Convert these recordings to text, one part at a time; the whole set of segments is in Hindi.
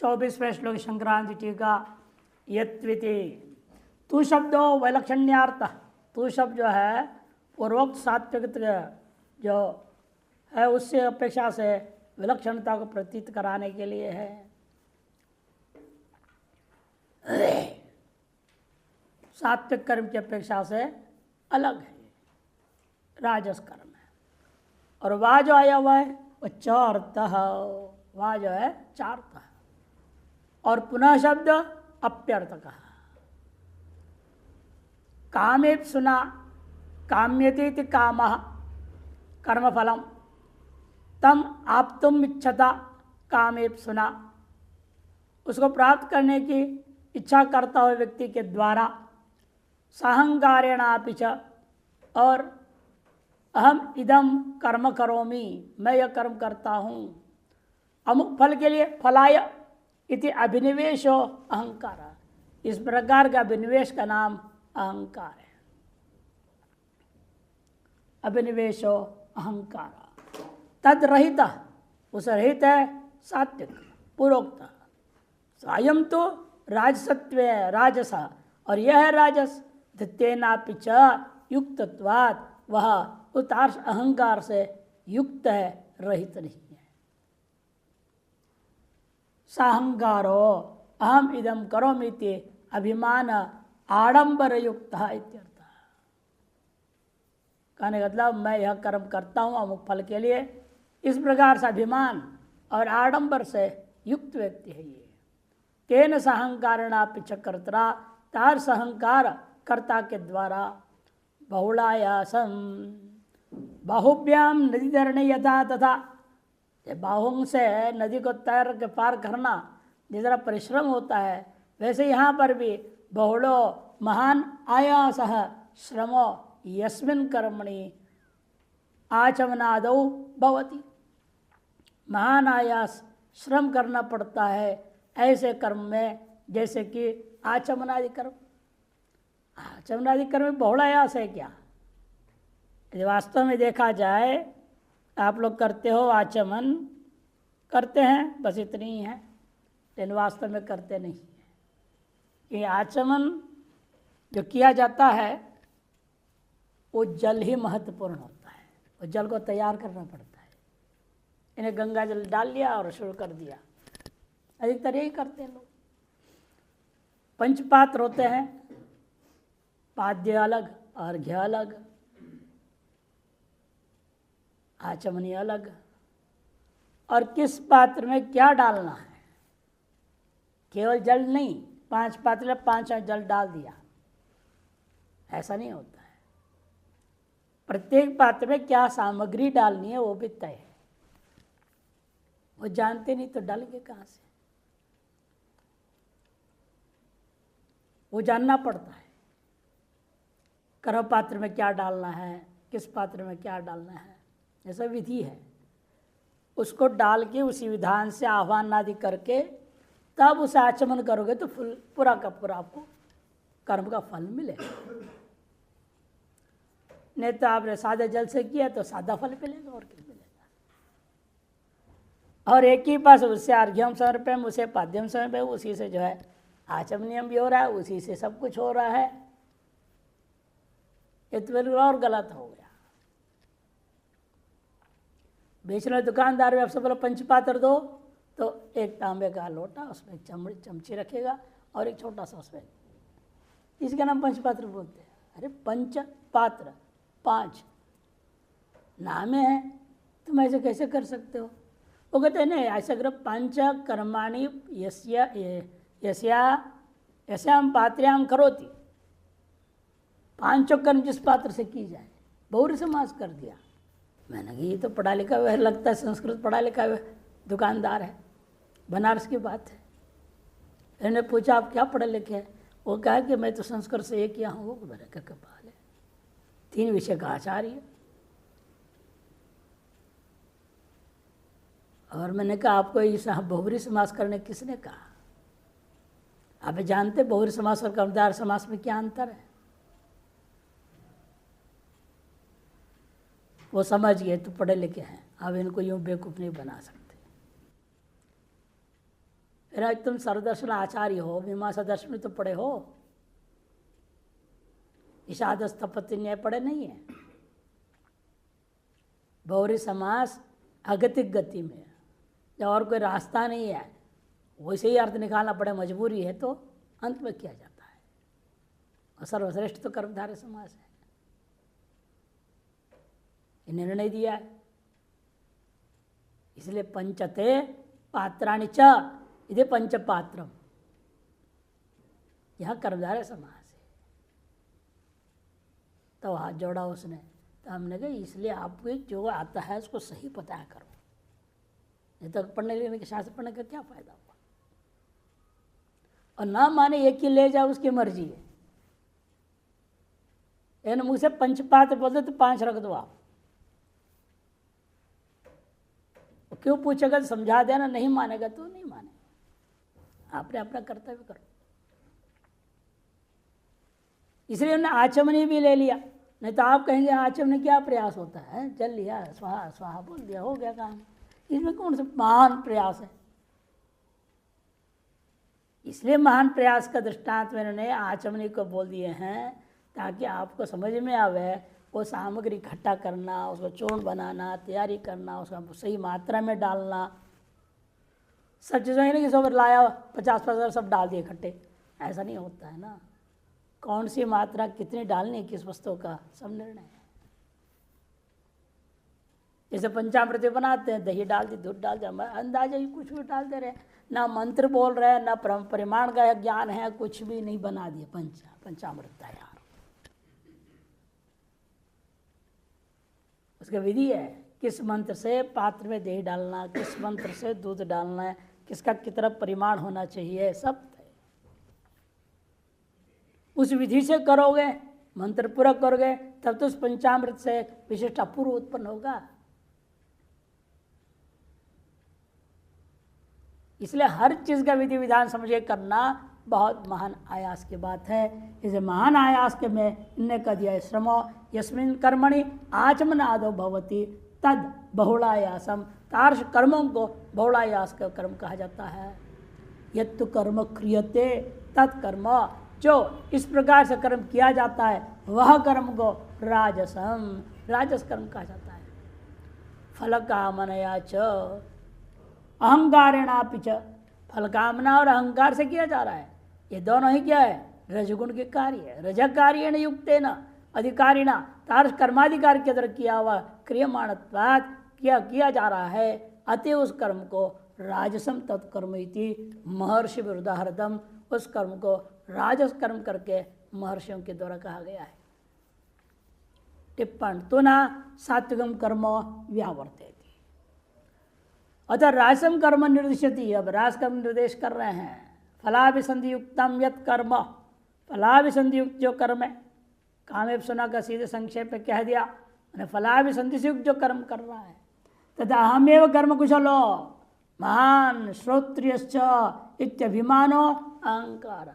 24वें श्लोक संक्रांति टीका। यत्विति तू शब्दो वैलक्षण्यार्थ, तू शब्द जो है पूर्वोक्त सात्विक जो है उससे अपेक्षा से विलक्षणता को प्रतीत कराने के लिए है। सात्विक कर्म की अपेक्षा से अलग है, राजस कर्म है। और वह जो आया हुआ है वह चार्थ, वह जो है चार्थ है। और पुनः शब्द अप्यर्थ का। कामे सुना काम्यते कामः कर्मफलम तम आप तुम इच्छता कामे सुना, उसको प्राप्त करने की इच्छा करता हुए व्यक्ति के द्वारा साहंकारेणापि च, और अहम इदम कर्म करोमि, मैं यह कर्म करता हूँ अमुक फल के लिए, फलाय इति अभिनिवेशो अहंकार, इस प्रकार का अभिनिवेश का नाम अहंकार है। अभिनिवेशो अहंकार तद रहित, उस रहित है सात्विक पूर्वोक्त। स्वयं तो राजसत्व है, राजस, और यह है राजस। तेनापि च युक्तत्वात्, वह उतार्ष अहंकार से युक्त है, रहित नहीं है। साहंकारो अहम इदम करोमीति अभिमान आडंबर युक्त इत्यर्थ। कहने का मतलब मैं यह कर्म करता हूँ अमुक फल के लिए, इस प्रकार से अभिमान और आडंबर से युक्त व्यक्ति है ये। तेन सहंकारणा पिछकर्ता, तार सहंकार कर्ता के द्वारा बहुलायासम बाहुभ्याम नदी तरणे यथा तथा, बाहुओं से नदी को तैर के पार करना जिस तरह परिश्रम होता है, वैसे यहाँ पर भी बहुलो महान आयास श्रमो यस्मिन् कर्मणि आचमनादौ भवति। महान आयास श्रम करना पड़ता है ऐसे कर्म में, जैसे कि आचमनादि कर्म। आचमनादि कर्म में बहुल आयास है क्या? यदि वास्तव में देखा जाए, आप लोग करते हो आचमन, करते हैं बस इतनी ही है, लेकिन वास्तव में करते नहीं है। ये आचमन जो किया जाता है वो जल ही महत्वपूर्ण होता है, वो जल को तैयार करना पड़ता है। इन्हें गंगा जल डाल लिया और शुरू कर दिया, अधिकतर यही करते हैं लोग। पंचपात्र होते हैं, पाद्य अलग, अर्घ्य अलग, आचमनी अलग। और किस पात्र में क्या डालना है, केवल जल नहीं, 5 पात्र 5 जल डाल दिया, ऐसा नहीं होता है। प्रत्येक पात्र में क्या सामग्री डालनी है वो भी तय है। वो जानते नहीं तो डालेंगे कहाँ से, वो जानना पड़ता है। कर्म पात्र में क्या डालना है, किस पात्र में क्या डालना है, ऐसा विधि है। उसको डाल के उसी विधान से आह्वान आदि करके तब उसे आचमन करोगे तो पूरा का पूरा आपको कर्म का फल मिलेगा। नहीं तो आपने सादे जल से किया तो सादा फल मिलेगा, और क्या मिलेगा। और एक ही पास उससे अर्घ्यम समर्पण, उसे पाद्यम समर्पण, उसी से जो है आचमनियम भी हो रहा है, उसी से सब कुछ हो रहा है। ये तो बिल्कुल और गलत हो गया। बेचने वाले दुकानदार में आपसे बोला पंचपात्र दो, तो एक तांबे का लोटा, उसमें चमची रखेगा और एक छोटा सा उसमें, इसका नाम पंचपात्र बोलते हैं। अरे पंचपात्र 5 नाम है, तुम ऐसे कैसे कर सकते हो? वो कहते हैं नहीं, ऐसे अगर पंच कर्माणि यस्याम पात्र्याम करोति, 5 कर्म जिस पात्र से की जाए, बहुरी समास कर दिया। मैंने कहा ये तो पढ़ा लिखा हुआ लगता है, संस्कृत पढ़ा लिखा हुआ दुकानदार है, बनारस की बात है। मैंने पूछा आप क्या पढ़े लिखे हैं? वो कहा कि मैं तो संस्कृत से ये किया हूँ। वो मैंने कहा कपाल है, 3 विषय का आचार्य। और मैंने कहा आपको इस बहुब्री समास करने किसने कहा? आप जानते बहुब्री समास और कर्मधारय समास में क्या अंतर है? वो समझ गए तो पढ़े लिखे हैं, अब इनको यूँ बेवकूफ़ नहीं बना सकते। फिर आज तुम सर्वदर्शन आचार्य हो, मीमांसा दर्शन में तो पढ़े हो, ईशाद स्थपति न्याय पढ़े नहीं है। बहुरी समास अगतिक गति में, जब और कोई रास्ता नहीं है वैसे ही अर्थ निकालना पड़े, मजबूरी है तो अंत में किया जाता है। और सर्वश्रेष्ठ तो कर्मधारय समास है, निर्णय दिया है। इसलिए पंचते पात्राणि च इति पंच पात्रम, यह कर्मधारय समास है। तो हाथ जोड़ा उसने, तो हमने कहा इसलिए आपको जो आता है उसको सही पता करो, नहीं तो पढ़ने लेने के शास्त्र पढ़ने का क्या फायदा हुआ। और ना माने एक ही ले जाओ, उसकी मर्जी है। यानी मुझसे पंचपात्र बोलते तो 5 रख दो आप, क्यों पूछेगा तो समझा देना, नहीं मानेगा तो नहीं माने, आपने अपना कर्तव्य करो। इसलिए उन्होंने आचमनी भी ले लिया, नहीं तो आप कहेंगे आचमनी क्या प्रयास होता है, चल लिया स्वाहा स्वाहा बोल दिया हो गया काम, इसमें कौन सा महान प्रयास है। इसलिए महान प्रयास का दृष्टांत मैंने आचमनी को बोल दिए हैं, ताकि आपको समझ में आवे वो सामग्री इकट्ठा करना, उसको चूर्ण बनाना, तैयारी करना, उसका सही मात्रा में डालना। सब चीज़ों ही नहीं कि सब लाया 50% सब डाल दिए इकट्ठे, ऐसा नहीं होता है ना। कौन सी मात्रा कितनी डालनी है किस वस्तु का, सब निर्णय है। जैसे पंचामृत बनाते हैं, दही डाल दी, दूध डाल दिया, अंदाजा ही कुछ भी डाल दे रहे, ना मंत्र बोल रहे हैं, ना परिमाण का ज्ञान है, कुछ भी नहीं, बना दिए पंचामृत तैयार। उसका विधि है, किस मंत्र से पात्र में दही डालना, किस मंत्र से दूध डालना है, किसका कितना परिमाण होना चाहिए, सब उस विधि से करोगे, मंत्र पूरा करोगे, तब तो उस पंचामृत से विशिष्ट अपूर्व उत्पन्न होगा। इसलिए हर चीज का विधि विधान समझ के करना बहुत महान आयास की बात है। इसे महान आयास के में इनने कह दिया, श्रमो यस्मिन् कर्मणि आचमनादो भवति तद बहुलायासम। तार्श कर्मों को बहुलायास का कर्म कहा जाता है। यत्तु कर्म क्रियते तत्कर्म, जो इस प्रकार से कर्म किया जाता है वह कर्म को राजसम, राजस कर्म कहा जाता है। फल कामनया च अहंकारेणापि च, फल कामना और अहंकार से किया जा रहा है। ये दोनों ही क्या है, रजगुण के कार्य है। रज कार्येण युक्तेन अधिकारिणा, तार्श कर्माधिकार के अंदर किया हुआ क्रियमाणत्वात् किया जा रहा है, अतः उस कर्म को राजसम तत्कर्म इति महर्षि विरुदाहृतम, उस कर्म को राजस कर्म करके महर्षियों के द्वारा कहा गया है। टिप्पण तो ना सात्विकम कर्म व्यावर्तेति, अतः राजसम कर्म निर्दिशति। अब राज कर्म निर्देश कर रहे हैं। फलाभिसंधि युक्तम यत कर्म, फलाभिसंधि युक्त जो कर्म है, कामेव सुना का सीधे संक्षेप में कह दिया, मैंने फलाभिसंधि से युक्त जो कर्म कर रहा है, तथा अहमेव कर्म कुशलो महान श्रोत्रियश्च इत्यभिमानो अहंकार,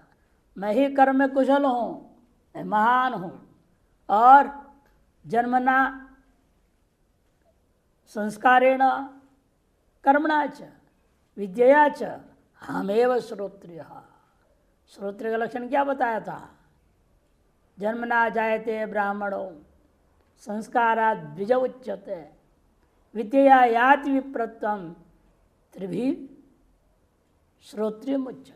मैं ही कर्म में कुशल हूँ, मैं महान हूँ, और जन्मना संस्कारेण कर्मणा च विद्यया च हमेव श्रोत्रिय। श्रोत्रिय का लक्षण क्या बताया था, जन्मना जायते ब्राह्मणो संस्कारात् द्विज उच्यते विद्यया याति विप्रत्वम त्रिभी श्रोत्रियम उच्यते।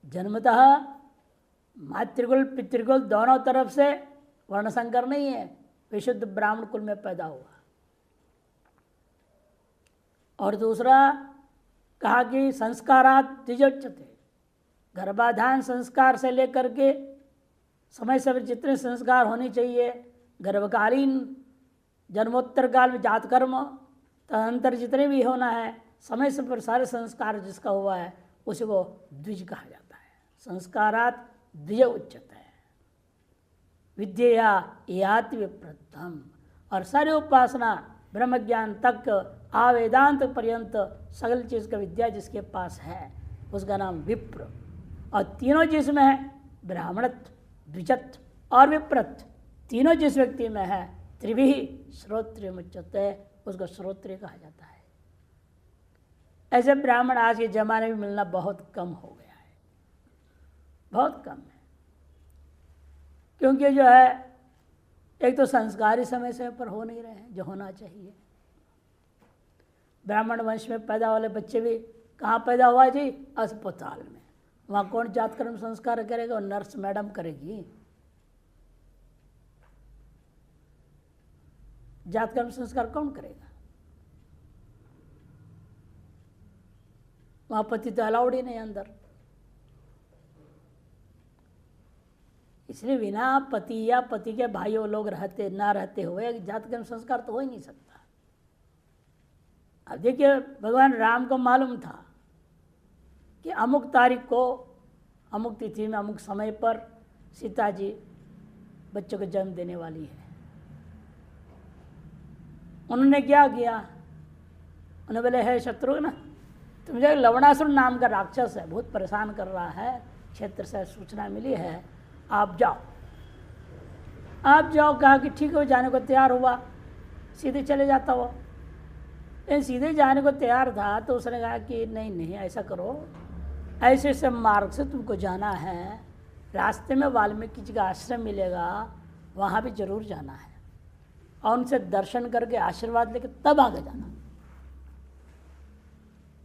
जन्मतः मातृकुल पितृकुल दोनों तरफ से वर्ण संकर नहीं है, विशुद्ध ब्राह्मण कुल में पैदा हुआ। और दूसरा कहा कि संस्कारात् द्विजोच्यते, गर्भाधान संस्कार से लेकर के समय समय जितने संस्कार होने चाहिए, गर्भकालीन जन्मोत्तर काल में जात कर्म, तदनंतर जितने भी होना है, समय समय पर सारे संस्कार जिसका हुआ है उसी को द्विज कहा जाता है। संस्कारात् द्विज उच्यते है। विद्या याति विप्रत्तम, और सारी उपासना ब्रह्म ज्ञान तक आवेदांत पर्यंत सगल चीज का विद्या जिसके पास है उसका नाम विप्र। और तीनों जिसमें है, ब्राह्मणत्व, द्विजत्व और विप्रत्व, तीनों जिस व्यक्ति में है, त्रिभिः श्रोत्रियम उच्यते, उसको श्रोत्रिय कहा जाता है। ऐसे ब्राह्मण आज के ज़माने में मिलना बहुत कम हो गया है, बहुत कम है। क्योंकि जो है एक तो संस्कारी समय से पर हो नहीं रहे हैं जो होना चाहिए। ब्राह्मण वंश में पैदा वाले बच्चे भी कहाँ पैदा हुआ जी? अस्पताल में। वहाँ कौन जात कर्म संस्कार करेगा? और नर्स मैडम करेगी। जात कर्म संस्कार कौन करेगा? वहाँ पति तो अलाउड ही नहीं अंदर। इसलिए बिना पति या पति के भाइयों लोग रहते ना रहते हुए जात कर्म संस्कार तो हो ही नहीं सकता। अब देखिए, भगवान राम को मालूम था कि अमुक तारीख को अमुक तिथि में अमुक समय पर सीता जी बच्चों को जन्म देने वाली है। उन्होंने क्या किया? उन्होंने बोले, है शत्रुघ्न, मुझे लवणासुर नाम का राक्षस है, बहुत परेशान कर रहा है, क्षेत्र से सूचना मिली है, आप जाओ। आप जाओ कहा कि ठीक है, जाने को तैयार हुआ, सीधे चले जाता वो। लेकिन सीधे जाने को तैयार था तो उसने कहा कि नहीं नहीं, ऐसा करो, ऐसे ऐसे मार्ग से तुमको जाना है, रास्ते में वाल्मीकि जी का आश्रम मिलेगा, वहाँ भी जरूर जाना है, और उनसे दर्शन करके आशीर्वाद लेके तब आगे जाना।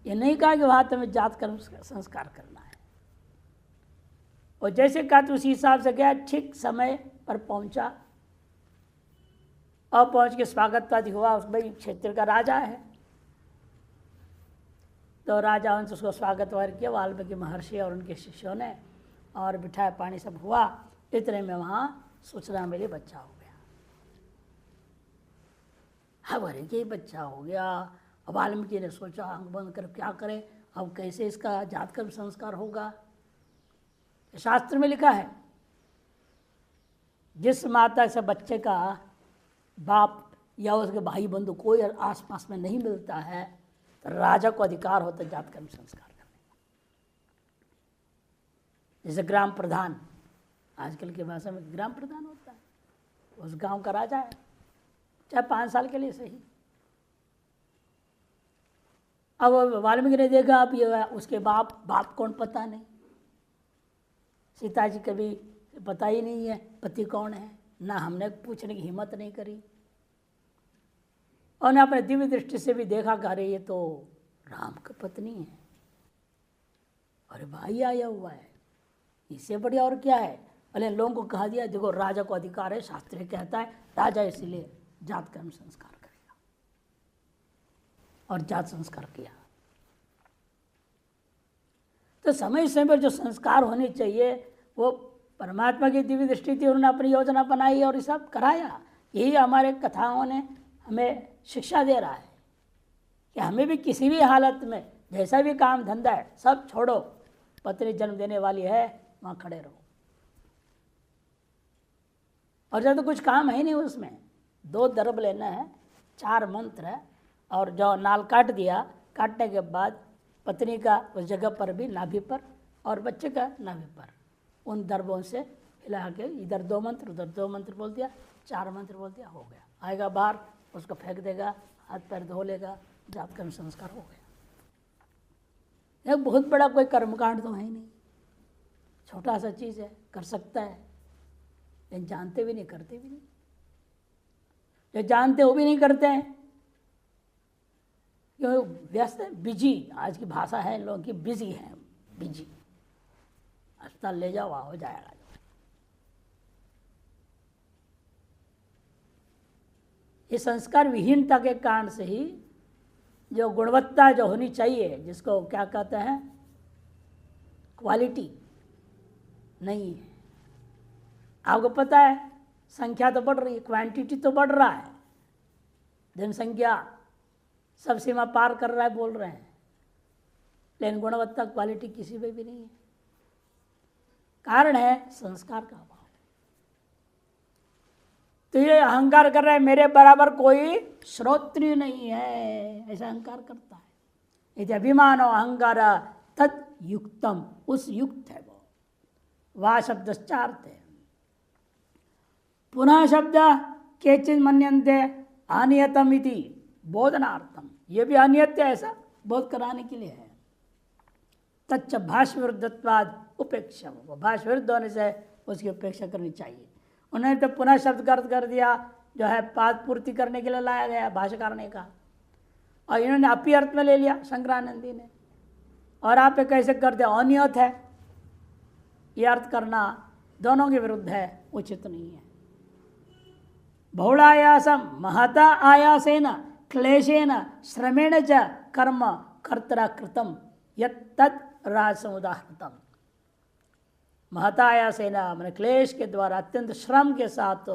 ये नहीं कहा कि वहाँ तुम्हें जात कर्म संस्कार करना है। और जैसे कहा तो उसी हिसाब से गया, ठीक समय पर पहुंचा और पहुंच के स्वागत आदि हुआ। उस भाई क्षेत्र का राजा है तो राजा उनसे उसको स्वागत वगैरह किया, वाल्मीकि महर्षि और उनके शिष्यों ने, और बिठाया, पानी सब हुआ। इतने में वहाँ सूचना मिली बच्चा हो गया। अरे ये बच्चा हो गया। अब वाल्मीकि ने सोचा आंख बंद कर क्या करें, अब कैसे इसका जात कर्म संस्कार होगा। शास्त्र में लिखा है, जिस माता से बच्चे का बाप या उसके भाई बंधु कोई आसपास में नहीं मिलता है तो राजा को अधिकार होता है जात कर्म संस्कार करने का। जैसे ग्राम प्रधान, आजकल की भाषा में ग्राम प्रधान होता है, उस गांव का राजा है, चाहे 5 साल के लिए सही। अब वाल्मीकि ने देखा, अब ये उसके बाप कौन पता नहीं, सीता जी कभी पता ही नहीं है पति कौन है, ना हमने पूछने की हिम्मत नहीं करी। और ने अपने दिव्य दृष्टि से भी देखा कि अरे ये तो राम की पत्नी है, अरे भाई आया हुआ है, इससे बढ़िया और क्या है। भले लोगों को कहा दिया, देखो राजा को अधिकार है, शास्त्र कहता है राजा इसलिए जात कर्म संस्कार करेगा, और जात संस्कार किया। तो समय समय पर जो संस्कार होने चाहिए वो परमात्मा की दिव्य दृष्टि थी, उन्होंने अपनी योजना बनाई और ये सब कराया। यही हमारे कथाओं ने हमें शिक्षा दे रहा है कि हमें भी किसी भी हालत में जैसा भी काम धंधा है सब छोड़ो, पत्नी जन्म देने वाली है वहाँ खड़े रहो। और जब तो कुछ काम है नहीं उसमें, 2 दरब लेना है, 4 मंत्र है, और जो नाल काट दिया, काटने के बाद पत्नी का उस जगह पर भी नाभि पर और बच्चे का नाभि पर उन दरबों से हिला के इधर 2 मंत्र उधर 2 मंत्र बोल दिया, 4 मंत्र बोल दिया, हो गया। आएगा बाहर, उसको फेंक देगा, हाथ पैर धो लेगा, जात कर्म संस्कार हो गया। यह बहुत बड़ा कोई कर्मकांड तो है ही नहीं, छोटा सा चीज़ है, कर सकता है, लेकिन जानते भी नहीं, करते भी नहीं। जो जानते वो भी नहीं करते हैं, क्यों? व्यस्त है, बिजी। आज की भाषा है लोगों की, बिजी है, बिजी। अस्पताल ले जाओ, हो जाएगा। ये संस्कार विहीनता के कारण से ही जो गुणवत्ता जो होनी चाहिए, जिसको क्या कहते हैं, क्वालिटी नहीं है। आपको पता है संख्या तो बढ़ रही है, क्वांटिटी तो बढ़ रहा है, जनसंख्या सब सीमा पार कर रहा है बोल रहे हैं, लेकिन गुणवत्ता क्वालिटी किसी में भी नहीं है। कारण है संस्कार का अभाव। तो ये अहंकार कर रहा है मेरे बराबर कोई श्रोत्रिय नहीं है, ऐसा अहंकार करता है। यदि अभिमान हो अहंकार तद युक्तम, उस युक्त है वो। वाह शब्दश्चार्थ है। पुनः शब्द केचिन मन्यन्ते अनियतम इति बोधनार्थम, ये भी अनियत है ऐसा बोध कराने के लिए है। तच्च भाष्य विरुद्धत्वाद उपेक्षा, वो भाष्य विरुद्ध होने से उसकी उपेक्षा करनी चाहिए। उन्होंने तो पुनः शब्द अर्थ कर दिया, जो है पाद पूर्ति करने के लिए लाया गया भाष्यकार ने कहा, और इन्होंने अपी अर्थ में ले लिया शंकरानंदी ने, और आप कैसे कर दिया अनियत है, यह अर्थ करना दोनों के विरुद्ध है, उचित नहीं है। बहुलायासम महता आयासेन क्लेशेन श्रमेण च कर्म कर्तरा कृतम यत् राजसमुदाहृतम। महता आयासेन मैंने क्लेश के द्वारा अत्यंत श्रम के साथ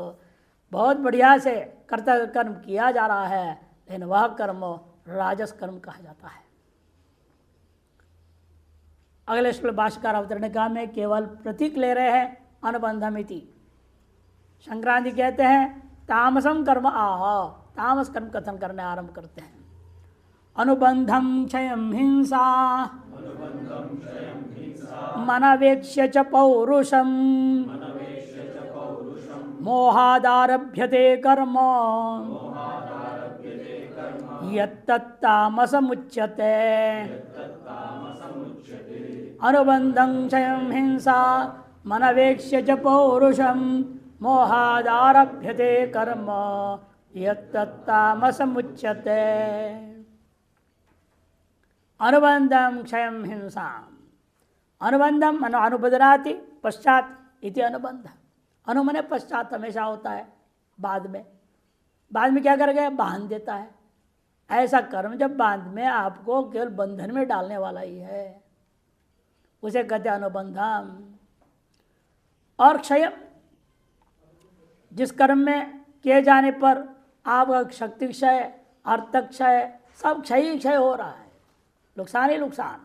बहुत बढ़िया से कर्तव्य कर्म किया जा रहा है, लेकिन वह कर्म राजस कर्म कहा जाता है। अगले श्लोक भाष्यकार अवतरणिका में केवल प्रतीक ले रहे हैं अनुबंधमिति। संक्रांति कहते हैं तामसम कर्म आह, तामस कर्म कथन करने आरंभ करते हैं। अनुबंधम क्षयम हिंसा मनवेक्ष्य च पौरुषम मोहादारभ्यते कर्म यत्तत्तामसमुच्यते। अनुबंधं क्षयं हिंसा मनवेक्ष्य च पौरुषम मोहादारभ्यते कर्म यत्तत्तामसमुच्यते। अनुबंधं क्षयं हिंसा, अनुबंधम अनुबदनाति पश्चात इति अनुबंध। अनु मने पश्चात हमेशा होता है, बाद में क्या करेगा, बांध देता है। ऐसा कर्म जब बांध में आपको केवल बंधन में डालने वाला ही है, उसे कहते हैं अनुबंधम। और क्षय, जिस कर्म में किए जाने पर आपका शक्ति क्षय, अर्थ क्षय, सब क्षय ही क्षय हो रहा है, नुकसान ही नुकसान,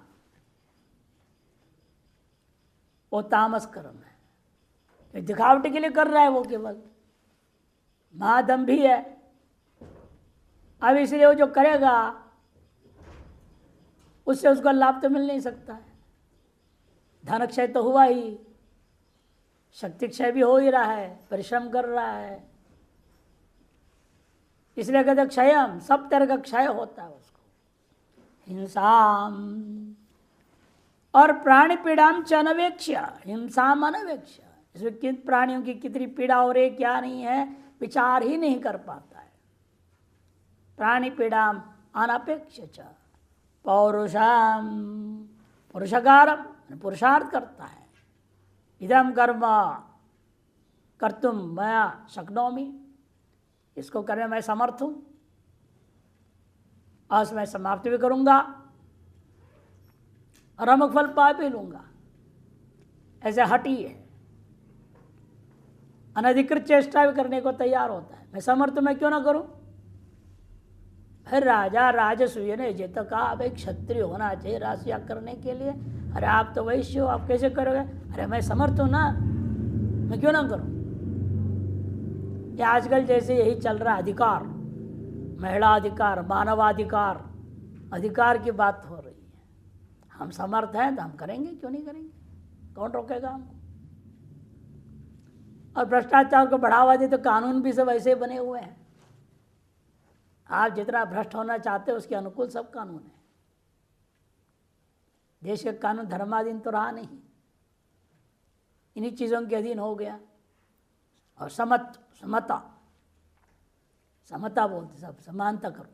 वो तामस कर्म है। दिखावटी के लिए कर रहा है वो, केवल महादम्भी है। अब इसलिए वो जो करेगा उससे उसको लाभ तो मिल नहीं सकता है। धन क्षय तो हुआ ही, शक्ति क्षय भी हो ही रहा है, परिश्रम कर रहा है, इसलिए कहते क्षयम, सब तरह का क्षय होता है उसको। हिंसाम और प्राणी पीड़ाम च अनवेक्ष्य, हिंसाम अनवेक्ष्य, इसमें किन प्राणियों की कितनी पीड़ा हो रही क्या नहीं है विचार ही नहीं कर पाता है। प्राणी पीड़ाम अनपेक्ष च पौरुषाम, पुरुषकारम पुरुषार्थ करता है। इदम कर्म कर्तुम मैं शक्नोमि, इसको करने मैं समर्थ हूँ, आज मैं समाप्त भी करूँगा और अमुक फल पा भी लूँगा। ऐसे हटी है, अनधिकृत चेष्टा भी करने को तैयार होता है। मैं समर्थ मैं क्यों ना करूं। फिर राजा राजसूय ने जित कहा अब एक क्षत्रिय होना चाहिए राजयाग करने के लिए। अरे आप तो वैश्य हो, आप कैसे करोगे। अरे मैं समर्थ हूं ना, मैं क्यों ना करूं। ये आजकल जैसे यही चल रहा अधिकार, महिला अधिकार, मानवाधिकार, अधिकार की बात हो रही है। हम समर्थ हैं तो हम करेंगे, क्यों नहीं करेंगे, कौन रोकेगा हमको। और भ्रष्टाचार को बढ़ावा दे तो कानून भी सब ऐसे बने हुए हैं। आप जितना भ्रष्ट होना चाहते हो उसके अनुकूल सब कानून है। देश का कानून धर्माधीन तो रहा नहीं, इन्हीं चीज़ों के अधीन हो गया। और समता बोलते सब, समानता करो।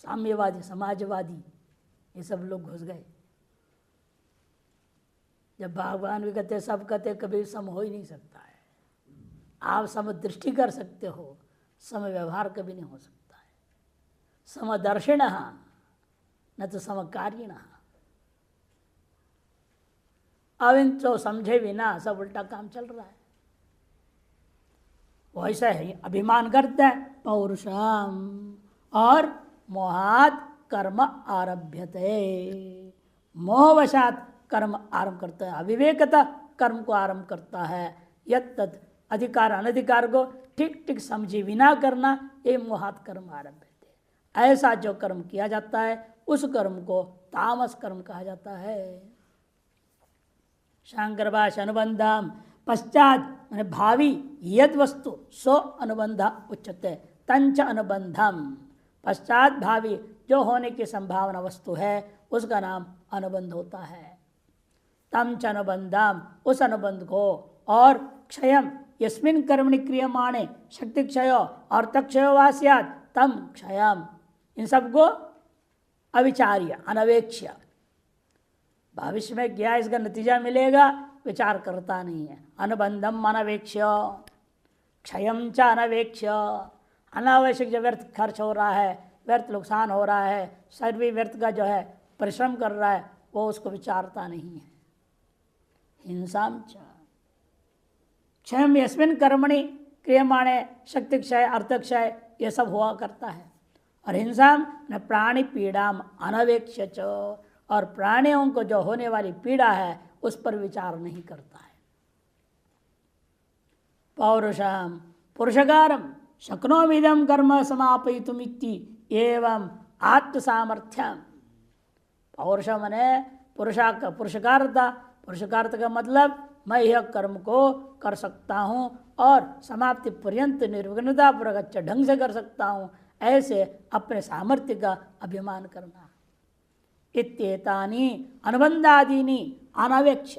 साम्यवादी, समाजवादी, ये सब लोग घुस गए। जब भगवान भी कहते सब कहते, कभी सम हो ही नहीं सकता है। आप समदृष्टि कर सकते हो, सम व्यवहार कभी नहीं हो सकता है। समदर्शिण न तो समकारिण। अब इन तो समझे बिना सब उल्टा काम चल रहा है। वैसा ही अभिमान करते हैं पौरुषम और मोहात कर्म आरभ्यते, मोहवशात कर्म आरंभ करता है, अविवेकता कर्म को आरंभ करता है। यत् तत् अधिकार अनधिकार को ठीक ठीक समझे बिना करना, ये मोहात कर्म आरंभ है। ऐसा जो कर्म किया जाता है उस कर्म को तामस कर्म कहा जाता है। शांकर अनुबंधम पश्चात भावी यद वस्तु सो अनुबंध उच्यते तंच अनुबंधम। पश्चात भावी जो होने की संभावना वस्तु है उसका नाम अनुबंध होता है। तम च अनुबंधम, उस अनुबंध को, और क्षयम यस्मिन कर्मणि क्रियमाणे शक्ति क्षय और तक्षय वा स्यात् तम क्षयम, इन सबको अविचार्य अनवेक्ष्य, भविष्य में क्या इसका नतीजा मिलेगा विचार करता नहीं है। अनुबंधम अनवेक्ष्य, क्षयम च अनवेक्ष्य, अनावश्यक जो व्यर्थ खर्च हो रहा है, व्यर्थ नुकसान हो रहा है, शरीर भी व्यर्थ का जो है परिश्रम कर रहा है, वो उसको विचारता नहीं है। हिंसाम च क्षयम यस्मिन कर्मणि क्रियमाणे शक्ति क्षय अर्थ क्षय, ये सब हुआ करता है। और हिंसा न प्राणी पीड़ाम अनवेक्ष्य च, और प्राणियों को जो होने वाली पीड़ा है उस पर विचार नहीं करता है। पौरुषम पुरुषकारम शक्नोमिदं कर्म समापयितुमिति एवं आत्म सामर्थ्यम। पौरुष मने पुरुषकारता, पुरुषकारता का मतलब मैं यह कर्म को कर सकता हूँ और समाप्ति पर्यंत निर्विघ्नता पूर्वक अच्छे ढंग से कर सकता हूँ, ऐसे अपने सामर्थ्य का अभिमान करना। इत्येतानि अनुबंधादीनि अनवेक्ष,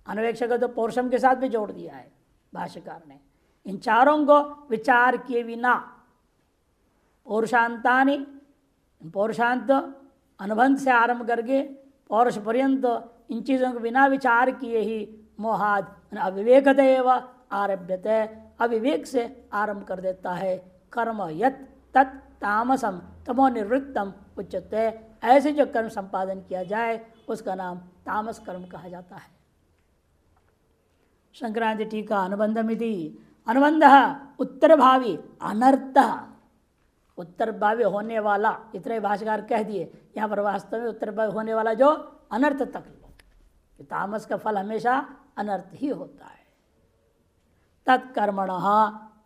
अनवेक्ष को तो पौरुषम के साथ भी जोड़ दिया है भाष्यकार ने। इन चारों को विचार किए बिना, पौरुषांतानि, पौरुषांत अनुबंध से आरंभ करके पौरुष पर्यंत इन चीज़ों को बिना विचार किए ही मोहाद अविवेकतैव आरभ्यते, अविवेक से आरंभ कर देता है। कर्म यत् तत् तामसम तमो निवृत्तम उच्यते, ऐसे जो कर्म संपादन किया जाए उसका नाम तामस कर्म कहा जाता है। संक्रांति टीका अनुबंधमिति, अनुबंध उत्तर भावी अनर्थ, उत्तर भावी होने वाला, इतने भाष्यकार कह दिए। यहाँ पर वास्तव में उत्तर भावी होने वाला जो अनर्थ तक लो, तामस का फल हमेशा अनर्थ ही होता है। तत्कर्मण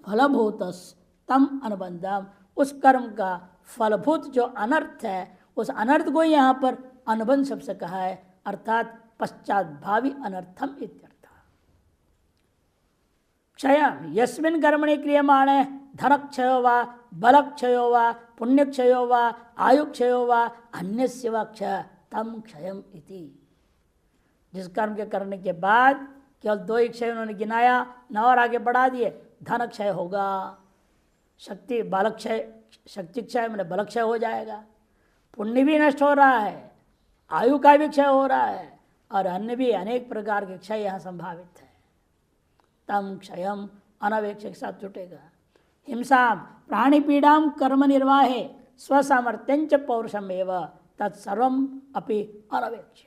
फलभूत तम अनुबंधम, उस कर्म का फलभूत जो अनर्थ है उस अनर्थ को यहाँ पर अनुबंध शब्द से कहा है, अर्थात पश्चात भावी अनर्थम इत्यर्थ। क्षय यस्मिन् कर्मणि क्रियमाणे धनक्षयो वा बलक्षयो वा पुण्यक्षयो वा आयुक्षयो वा अन्यस्य वा क्षय तम क्षयम इति। जिस कर्म के करने के बाद केवल दो ही क्षय उन्होंने गिनाया, न और आगे बढ़ा दिए। धन क्षय होगा, शक्ति बल क्षय, शक्ति क्षय मैंने बल क्षय हो जाएगा, पुण्य भी नष्ट हो रहा है, आयु का भी क्षय हो रहा है, और अन्य भी अनेक प्रकार के क्षय यहाँ संभावित है। तम क्षयम अनवेक्ष के साथ जुटेगा। हिंसा प्राणी पीड़ाम कर्म निर्वाहे स्वसामर्थ्यंच पौरुषम एवं तत्सर्वम अपि अनवेक्ष।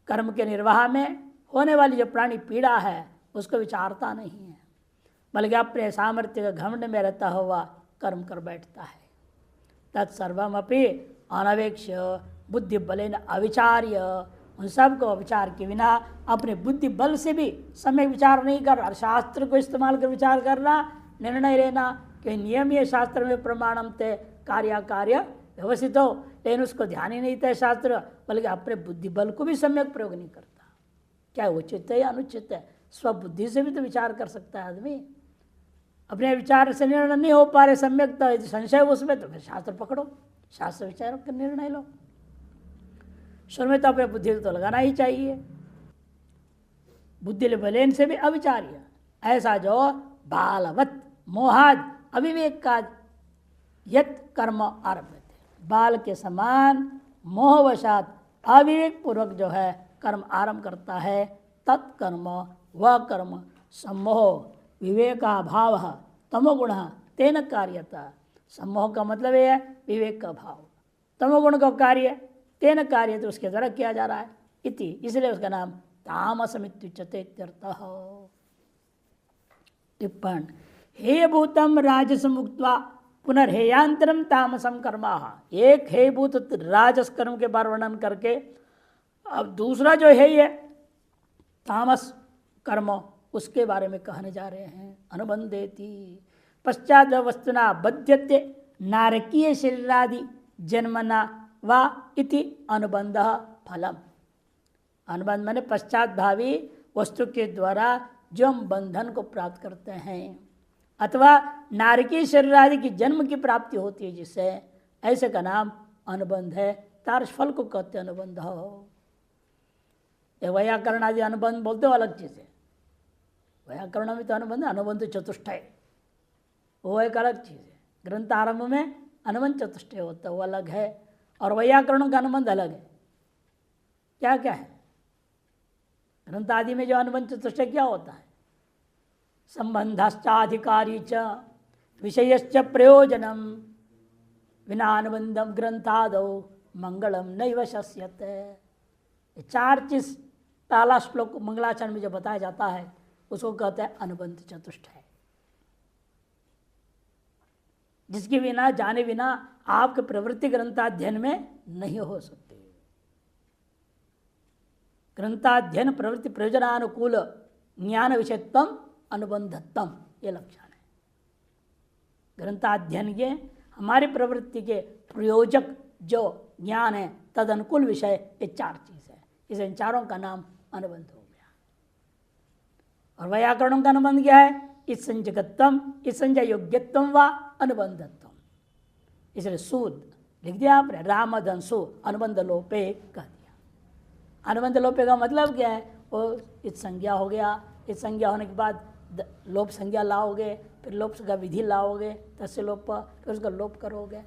कर्म के निर्वाह में होने वाली जो प्राणी पीड़ा है उसको विचारता नहीं है, बल्कि अपने सामर्थ्य के घमंड में रहता हुआ कर्म कर बैठता है। तत्सर्वम अपि अनवेक्ष बुद्धि बलेन अविचार्य, उन सब को विचार के बिना अपने बुद्धि बल से भी समय विचार नहीं कर, और शास्त्र को इस्तेमाल कर विचार करना, निर्णय लेना कि नियम ये शास्त्र में प्रमाणम थे कार्य व्यवस्थित हो, लेकिन उसको ध्यान ही नहीं था शास्त्र, बल्कि अपने बुद्धि बल को भी सम्यक प्रयोग नहीं करता। क्या उचित है या अनुचित है, स्वबुद्धि से भी तो विचार कर सकता है आदमी। अपने विचार से निर्णय नहीं हो पा रहे सम्यक, तो संशय उसमें, तो फिर शास्त्र पकड़ो, शास्त्र विचार कर निर्णय लो। शुरू में तो अपने बुद्धि तो लगाना ही चाहिए। बुद्धि बलेन से भी अविचार्य, ऐसा जो बालवत मोहाद अविवेक का यत कर्म आरभ्य, बाल के समान मोहवशात अविवेक पूर्वक जो है कर्म आरंभ करता है। तत्कर्म वह कर्म सम्मोह विवेकाभाव तमोगुण तेन कार्यता। सम्मोह का मतलब है विवेक का भाव, तमोगुण का कार्य तेन कार्य तो उसके द्वारा किया जा रहा है इति, इसलिए उसका नाम तामसमित्युच्यते इत्यर्थः। टिप्पण हेयभूतम राजस मुक्त्वा पुनर्हेयांतरम तामसम कर्मा। एक हेयभूत राजस कर्म के बारे वर्णन करके अब दूसरा जो है तामस कर्म, उसके बारे में कहने जा रहे हैं। अनुबंधेति पश्चात वस्तुना बध्यते नारकीय शरीरादि जन्मना वा इति अनुबंध फलम। अनुबंध माने पश्चात भावी वस्तु के द्वारा जो हम बंधन को प्राप्त करते हैं अथवा नारकीय शरीर आदि की जन्म की प्राप्ति होती है जिससे, ऐसे का नाम अनुबंध है। तार्श फल को कहते अनुबंध हो। व्याकरण आदि अनुबंध बोलते हो अलग चीज है। व्याकरण में तो अनुबंध, अनुबंध चतुष्टय वो एक अलग चीज है। ग्रंथ आरंभ में अनुबंध चतुष्टय होता है, वो अलग है। और व्याकरणों का अनुबंध अलग है। क्या क्या है ग्रंथ आदि में जो अनुबंध चतुष्टय क्या होता है? संबंधश्चाधिकारी च विषयश्च प्रयोजनम विना अनुबंधम ग्रंथादौ मंगलम नैव शस्यते। चार चीज पहला श्लोक मंगलाचरण में जो बताया जाता है उसको कहते हैं अनुबंध चतुष्टय, जिसके बिना जाने बिना आपके प्रवृत्ति ग्रंथाध्ययन में नहीं हो सकती। ग्रंथाध्ययन प्रवृत्ति प्रयोजनानुकूल ज्ञान विषयत्वम अनुबंधत्वम, ये लक्षण है। ग्रंथाध्ययन के हमारी प्रवृत्ति के प्रयोजक जो ज्ञान है तद अनुकूल विषय, ये चार चीज है। इस इन चारों का नाम अनुबंध हो गया। और व्याकरणों का अनुबंध क्या है? इस संजगत्वम, इस संजय योग्यत्वम व अनुबंधत्वम। इसलिए सूद लिख दिया आपने, रामधंसु अनुबंध लोपे कह दिया। अनुबंध लोपे का मतलब क्या है? वो इस संज्ञा हो गया, इस संज्ञा होने के बाद लोप संज्ञा लाओगे, फिर लोप का विधि लाओगे, तस्य लोप, फिर उसका लोप करोगे।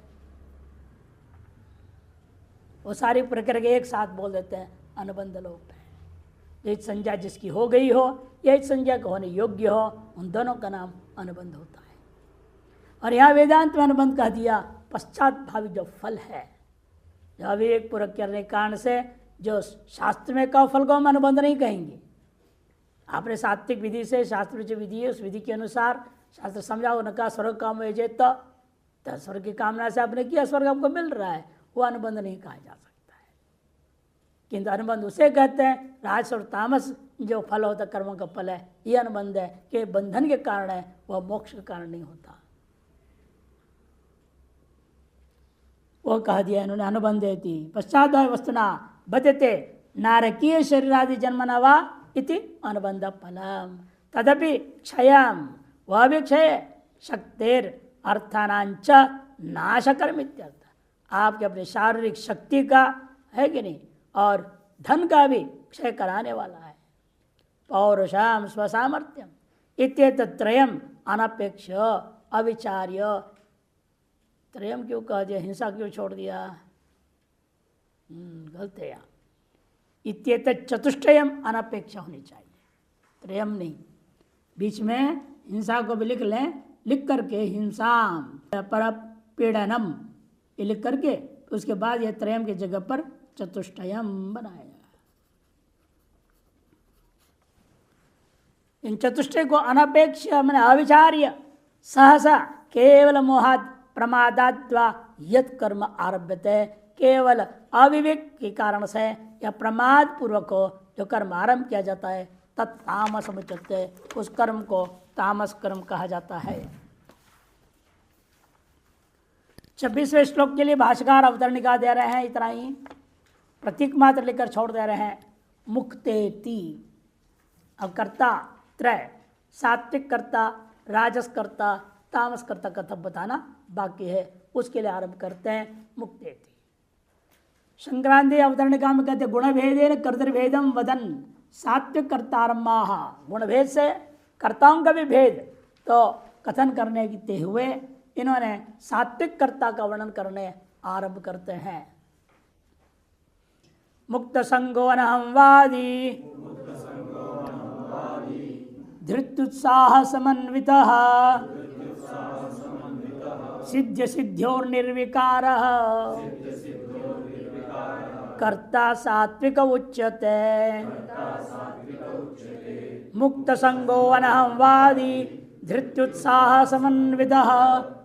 वो सारी प्रक्रिया एक साथ बोल देते हैं अनुबंध लोप है। ये संज्ञा जिसकी हो गई हो, यह संज्ञा को होने योग्य हो, उन दोनों का नाम अनुबंध होता है। और यहाँ वेदांत में अनुबंध कह दिया पश्चात भावी जो फल है, जो अविवेक पूर्वक करने के कारण से जो शास्त्र में का फल को हम अनुबंध नहीं कहेंगे। आपने सात्विक विधि से, शास्त्र जो विधि है उस विधि के अनुसार शास्त्र समझा, उन्होंने कहा स्वर्ग काम जेत, तो स्वर्ग की कामना से आपने किया, स्वर्ग आपको मिल रहा है, वो अनुबंध नहीं कहा जा सकता है। किंतु अनुबंध उसे कहते हैं राजस और तामस जो फल होता है, कर्मों का फल है, ये अनुबंध है कि बंधन के कारण है, वह मोक्ष के कारण नहीं होता। वो कह दिया इन्होंने अनुबंधे थी पश्चात वस्तुना बदते नारकीय शरीरादि जन्मना वा इति अनुबंध फलम तदपि क्षयम, वह भी क्षय शक्तिर अर्थानांच नाशकर्म इत्यर्थ। आपके अपने शारीरिक शक्ति का है कि नहीं, और धन का भी क्षय कराने वाला है। पौरुषम स्वसामर्थ्यम इत्येतत्रयम् अनपेक्ष अविचार्य। त्रयम क्यों कह दिया, हिंसा क्यों छोड़ दिया? गलत है यहाँ। इत्येतत् चतुष्टयम अनपेक्ष होनी चाहिए, त्रयम नहीं। बीच में हिंसा को भी लिख लें, लिख करके हिंसा पर पीड़नम ये लिख करके उसके बाद यह त्रयम की जगह पर चतुष्टयम बनाया। इन चतुष्टय को अनपेक्ष मैंने अविचार्य सहसा केवल मोहाद प्रमादाद्वा यत कर्म आरभ्यते, केवल अविवेक के कारण से या प्रमाद पूर्वक जो कर्म आरंभ किया जाता है तत्तामस उच्यते, उस कर्म को तामस कर्म कहा जाता है। 26वें श्लोक के लिए भाष्यकार अवतरणिका दे रहे हैं, इतना ही प्रतीक मात्र लेकर छोड़ दे रहे हैं। मुक्तेति, अब कर्ता त्रय, सात्विक कर्ता, राजस कर्ता, तामस कर्ता कथक बताना बाकी है, उसके लिए आरंभ करते हैं। मुक्तेति संक्रांति अवतरणिका में कहते गुणभेदेन कर्तृभेदम वदन सात्विक कर्तारम्भा। गुणभेद से कर्ताओं का भी भेद तो कथन करने के हुए इन्होंने सात्विक कर्ता का वर्णन करने आरंभ करते हैं। मुक्त संगो अनहंवादी धृत्युत्साह समन्वितः सिद्ध सिद्ध्योर्निर्विकारः कर्ता सात्विक उच्यते। मुक्त संगो अनहंवादी धृत्युत्साह समन्वितः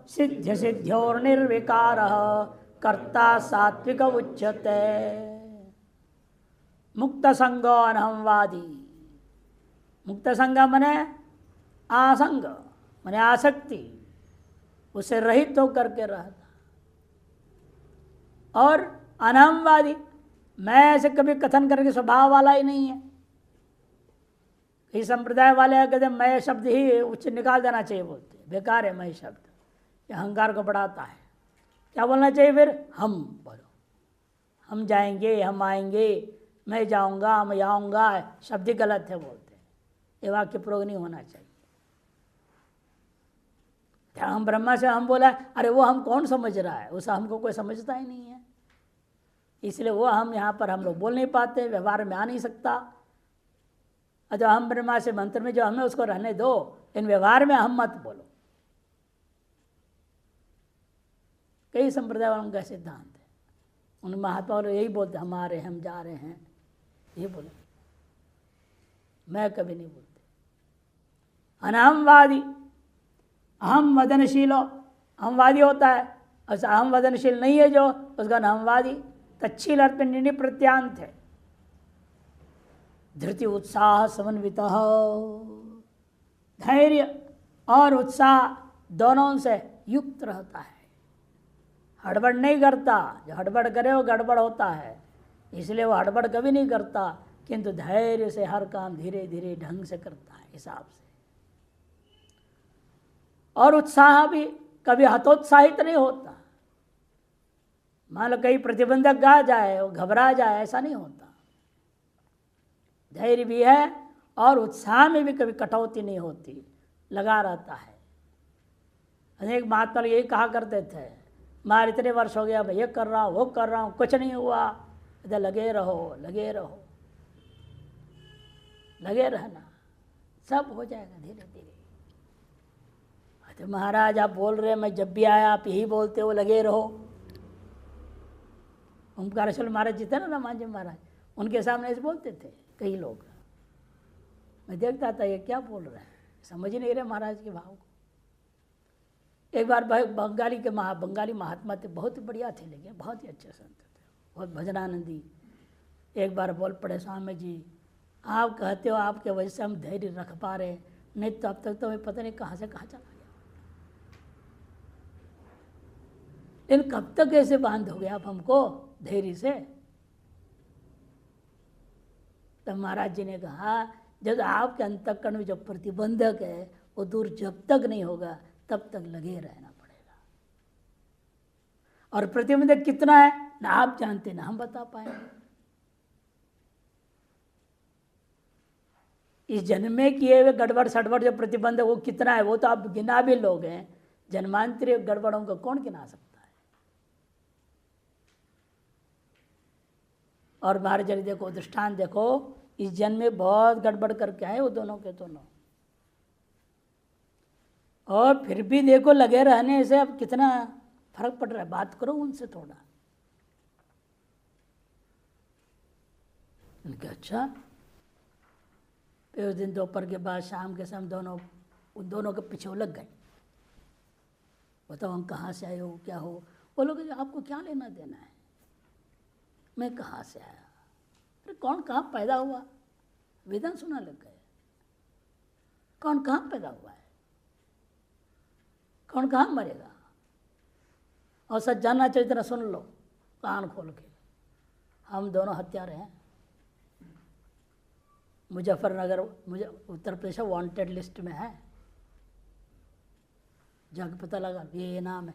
सिद्ध सिद्ध्योर्निर्विकारः कर्ता सात्विक उच्यते। मुक्त संगो अनहंवादी, मुक्त संग मने आसंग मने आसक्ति, उसे रहित होकर के रहता। और अनहंवादी, मैं ऐसे कभी कथन करके स्वभाव वाला ही नहीं है, इस संप्रदाय वाले कहते मैं शब्द ही उच्च निकाल देना चाहिए, बोलते बेकार है मैं शब्द, ये अहंकार को बढ़ाता है। क्या बोलना चाहिए फिर? हम बोलो, हम जाएंगे, हम आएंगे, मैं जाऊंगा, मैं आऊंगा, शब्द ही गलत है बोलते, ये वाक्य प्रयोग नहीं होना चाहिए। हम ब्रह्मा से हम बोला, अरे वो हम कौन समझ रहा है, उस हमको कोई समझता ही नहीं है, इसलिए वो हम यहाँ पर हम लोग बोल नहीं पाते, व्यवहार में आ नहीं सकता। अच्छा हम ब्रह्मा से मंत्र में जो हमें उसको रहने दो, इन व्यवहार में हम मत बोलो। कई संप्रदाय वालों का सिद्धांत है, उन महात्मा वाले यही बोलते हमारे, हम जा रहे हैं, ये बोले, मैं कभी नहीं बोलते। अनामवादी, अहम वदनशील हो, अहमवादी होता है, अच्छा अहम वदनशील नहीं है जो, उसका नामवादी। तच्छील अर्थ में निर्णय प्रत्यांत है। धृति उत्साह समन्वित, धैर्य और उत्साह दोनों से युक्त रहता है, हड़बड़ नहीं करता। जो हड़बड़ करे वो गड़बड़ होता है, इसलिए वो हड़बड़ कभी नहीं करता, किंतु धैर्य से हर काम धीरे धीरे ढंग से करता है हिसाब से। और उत्साह भी कभी हतोत्साहित नहीं होता। मान लो कहीं प्रतिबंधक गा जाए, वो घबरा जाए, ऐसा नहीं होता। धैर्य भी है और उत्साह में भी कभी कटौती नहीं होती, लगा रहता है। अनेक महात्मा यही कहा करते थे, मार इतने वर्ष हो गया, मैं ये कर रहा हूँ, वो कर रहा हूँ, कुछ नहीं हुआ। इधर लगे रहो, लगे रहो, लगे रहना, सब हो जाएगा धीरे धीरे। तो महाराज आप बोल रहे हैं, मैं जब भी आया आप यही बोलते हो, लगे रहो। ओमकारेश्वर महाराज जी थे ना, रामान जी महाराज, उनके सामने ऐसे बोलते थे कई लोग। मैं देखता था ये क्या बोल रहे हैं, समझ ही नहीं रहे महाराज के भाव को। एक बार बंगाली महात्मा थे, बहुत बढ़िया थे, लेकिन बहुत ही अच्छे संत थे, बहुत भजनानंदी। एक बार बोल पड़े, स्वामी जी आप कहते हो आपके वजह से हम धैर्य रख पा रहे, नहीं तो अब तक तो हमें पता नहीं कहाँ से कहाँ चला गया। लेकिन कब तक ऐसे बांध हो गया आप हमको धैर्य से? तब महाराज जी ने कहा, जब आपके अंतःकरण में जो प्रतिबंधक है वो दूर जब तक नहीं होगा तब तक लगे रहना पड़ेगा। और प्रतिबंधक कितना है ना आप जानते ना हम बता पाएंगे। इस जन्म में किए हुए गड़बड़ सड़बड़ जो प्रतिबंध वो कितना है, वो तो आप गिना भी लोग हैं, जन्मांतरीय गड़बड़ों को कौन गिना सकता है। और महाराज जी देखो, दृष्टांत देखो, इस जन्म में बहुत गड़बड़ करके आए वो दोनों के दोनों, और फिर भी देखो लगे रहने से अब कितना फर्क पड़ रहा है। बात करो उनसे थोड़ा। उनके अच्छा, फिर उस दिन दोपहर के बाद शाम के समय उन दोनों के पीछे लग गए। बताओ हम कहाँ से आए हो, क्या हो? वो लोग आपको क्या लेना देना है, मैं कहाँ से आया, अरे कौन कहाँ पैदा हुआ, वेदन सुना लग गए। कौन कहाँ पैदा हुआ है, कौन कहाँ मरेगा। और सच जानना चाहिए, इतना सुन लो कान खोल के, हम दोनों हत्यारे हैं। मुजफ्फरनगर मुझे उत्तर प्रदेश वांटेड लिस्ट में है, जाके पता लगा ये नाम है।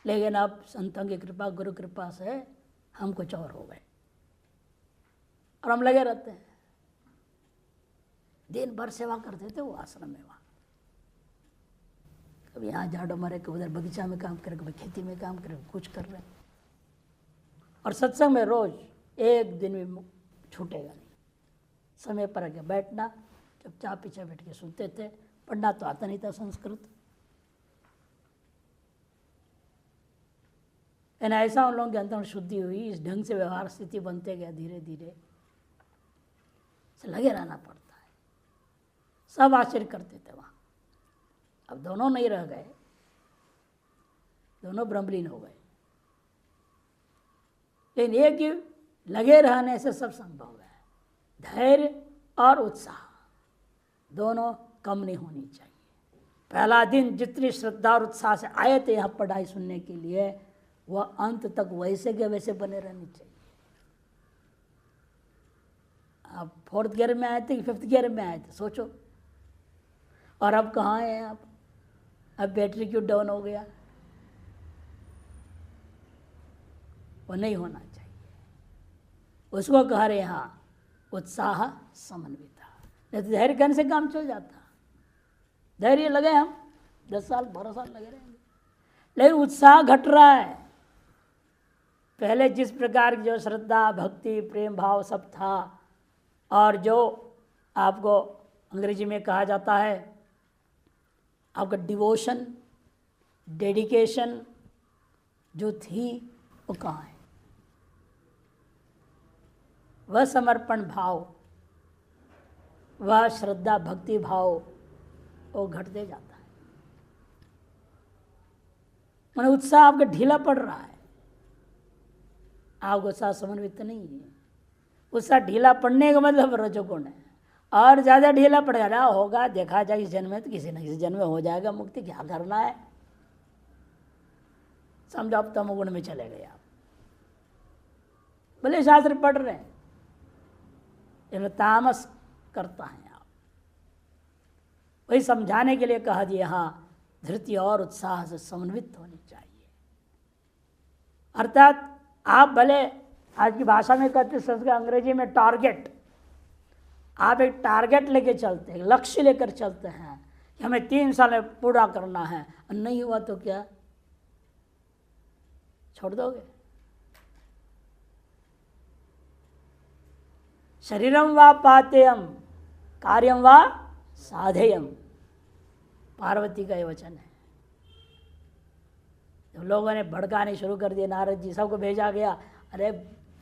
लेकिन अब संतों की कृपा, गुरु कृपा से हम कुछ और हो गए, और हम लगे रहते हैं। दिन भर सेवा करते थे वो आश्रम में। वहाँ कभी यहाँ झाड़ू मारे, कभी उधर बगीचा में काम करे, कभी खेती में काम करे, कुछ कर रहे हैं। और सत्संग में रोज एक दिन भी छूटेगा नहीं, समय पर आके बैठना, चुपचाप पीछे बैठ के सुनते थे। पढ़ना तो आता नहीं था संस्कृत, लेकिन ऐसा उन लोगों के अंदर शुद्धि हुई, इस ढंग से व्यवहार स्थिति बनते गया धीरे धीरे, से लगे रहना पड़ता है। सब आश्चर्य करते थे वहाँ। अब दोनों नहीं रह गए, दोनों ब्रह्मलीन हो गए, लेकिन ये कि लगे रहने से सब संभव है। धैर्य और उत्साह दोनों कम नहीं होनी चाहिए। पहला दिन जितनी श्रद्धा और उत्साह से आए थे यहाँ पढ़ाई सुनने के लिए, वह अंत तक वैसे के वैसे बने रहने चाहिए। आप 4th गियर में आए थे कि 5th गियर में आए थे, सोचो। और अब कहाँ हैं आप? अब बैटरी क्यों डाउन हो गया? वो नहीं होना चाहिए। उसको कह रहे यहाँ उत्साह समन्विता। नहीं तो धैर्य करने से काम चल जाता। धैर्य लगे हम 10 साल 12 साल लगे रहेंगे, लेकिन उत्साह घट रहा है। पहले जिस प्रकार की जो श्रद्धा भक्ति प्रेम भाव सब था, और जो आपको अंग्रेजी में कहा जाता है आपका डिवोशन डेडिकेशन जो थी, वो कहाँ है? वह समर्पण भाव, वह श्रद्धा भक्ति भाव वो घटते जाता है। माने उत्साह आपका ढीला पड़ रहा है, आपका उत्साह समन्वित नहीं है। उत्साह ढीला पड़ने का मतलब रजोगुण है, और ज़्यादा ढीला पड़ रहा होगा, देखा जाए इस जन्म में तो किसी न किसी जन्म में हो जाएगा मुक्ति, क्या करना है? समझो आप तमोगुण में चले गए। आप भले शास्त्र पढ़ रहे हैं, इनमें तामस करता है। आप वही समझाने के लिए कहा दिया, यहाँ धृति और उत्साह से समन्वित होनी चाहिए। अर्थात आप भले आज की भाषा में कहते, संस्कृत अंग्रेजी में टारगेट, आप एक टारगेट लेके चलते हैं, लक्ष्य लेकर चलते हैं कि हमें 3 साल में पूरा करना है, और नहीं हुआ तो क्या छोड़ दोगे? शरीरम वा पातेयम कार्यम वा साधेयम, पार्वती का ये वचन है। जब लोगों ने भड़काने शुरू कर दिए, नारद जी सबको भेजा गया, अरे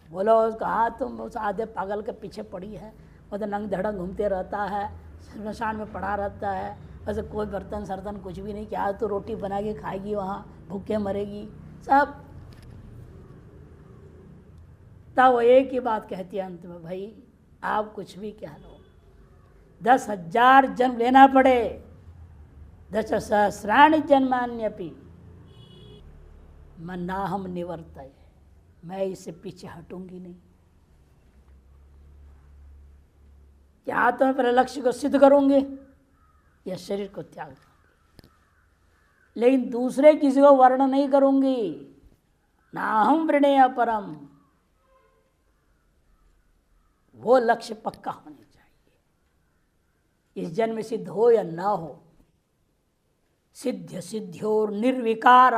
बोलो कहा तुम उस आधे पागल के पीछे पड़ी है, वो तो नंग धड़ंग घूमते रहता है, श्मशान में पड़ा रहता है, वैसे कोई बर्तन सर्तन कुछ भी नहीं, क्या तो रोटी बना के खाएगी, वहाँ भूखे मरेगी सब। तब वो एक ही बात कहती है अंत में, भाई आप कुछ भी कह लो, 10,000 जन्म लेना पड़े, 10,000 जन्मान्यपि मन्नाहम निवर्तय, मैं इससे पीछे हटूंगी नहीं। क्या तो मैं पहले लक्ष्य को सिद्ध करूंगी या शरीर को त्याग दूंगी, लेकिन दूसरे किसी को वर्ण नहीं करूंगी। नाहम वृणेय परम, वो लक्ष्य पक्का होना चाहिए। इस जन्म में सिद्ध हो या ना हो, सिद्ध सिद्ध्योर निर्विकार,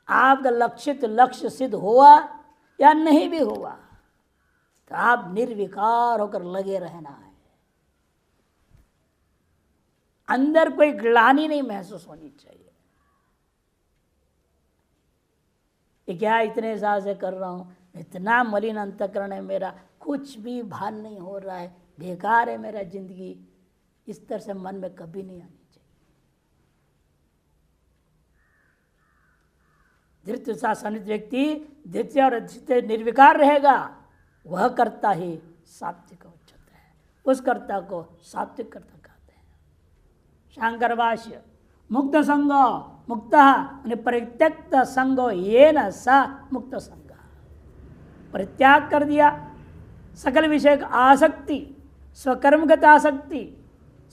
आपका लक्षित लक्ष्य सिद्ध हुआ या नहीं भी हुआ तो आप निर्विकार होकर लगे रहना है। अंदर कोई ग्लानि नहीं महसूस होनी चाहिए कि क्या इतने साल से कर रहा हूं, इतना मलिन अंतःकरण है मेरा, कुछ भी भान नहीं हो रहा है, बेकार है मेरा जिंदगी, इस तरह से मन में कभी नहीं आनी चाहिए। धृत्य उत्साह संयुक्त व्यक्ति धृत्य और निर्विकार रहेगा, वह कर्ता ही सात्विक उच्चते है। उस कर्ता को सात्विक कर्ता कहते हैं। शांकर भाष्य मुक्त संगो मुक्त परित्यक्त संगो ये न सा मुक्त संग, परित्याग कर दिया सकल विषय का आसक्ति, स्वकर्मगत आसक्ति,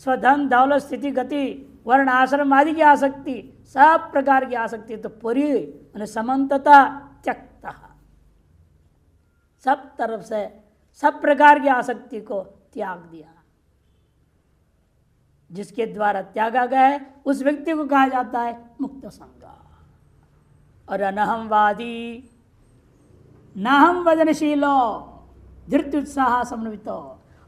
स्वधन दौलत स्थिति गति वर्ण आश्रम आदि की आसक्ति, सब प्रकार की आसक्ति तो पूरी समन्तता त्यक्ता, सब तरफ से सब प्रकार की आसक्ति को त्याग दिया। जिसके द्वारा त्यागा गया है उस व्यक्ति को कहा जाता है मुक्त संगा। और अनहमवादी नाहम वजनशीलो धृत्य उत्साह समन्वितो,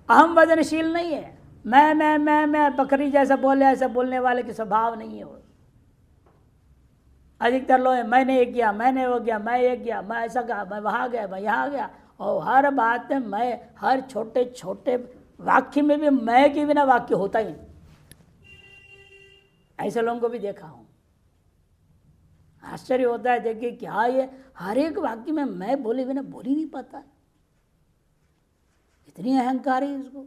अहम वजनशील नहीं है, मैं बकरी जैसा बोले ऐसा बोलने वाले की स्वभाव नहीं है। वो अधिकतर लोग मैंने ये किया, मैंने वो किया, मैं ये किया, मैं ऐसा कहा, मैं वहाँ गया, मैं यहाँ गया, और हर बात में मैं, हर छोटे छोटे वाक्य में भी मैं के बिना वाक्य होता ही नहीं। ऐसे लोगों को भी देखा हूँ, आश्चर्य होता है देखिए क्या ये हर एक वाक्य में मैं बोले बिना बोल ही नहीं पाता, इतनी अहंकार है इसको।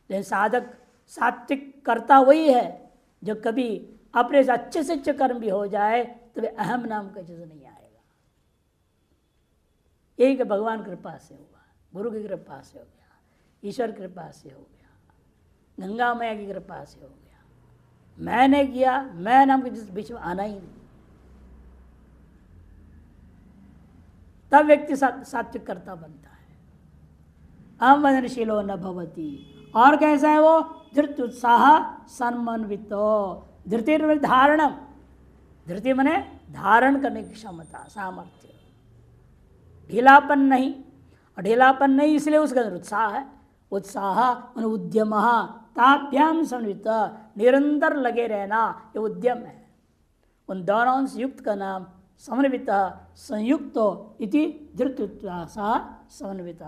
लेकिन साधक सात्विक करता वही है जो कभी अपने से अच्छे कर्म भी हो जाए तो वे अहम नाम का चीज नहीं आएगा। एक भगवान कृपा से हुआ, गुरु की कृपा से हो गया, ईश्वर की कृपा से हो गया, गंगा मैया की कृपा से हो गया। मैंने किया, मैं नाम के जिस बीच में आना ही नहीं, तब व्यक्ति सात्विक कर्ता बनता है। अवनशीलो न भवती। और कैसा है वो? धृत उत्साह सन्मन्वित। धृति धारणम, धृति मने धारण करने की क्षमता, सामर्थ्य। ढीलापन नहीं, और ढीलापन नहीं इसलिए उसका उत्साह है। उत्साह उद्यम ताभ्याम समन्वित, निरंतर लगे रहना, ये उद्यम है। उन दोनों से युक्त का नाम समन्वित, संयुक्त इति धृत उत्साह समन्वित।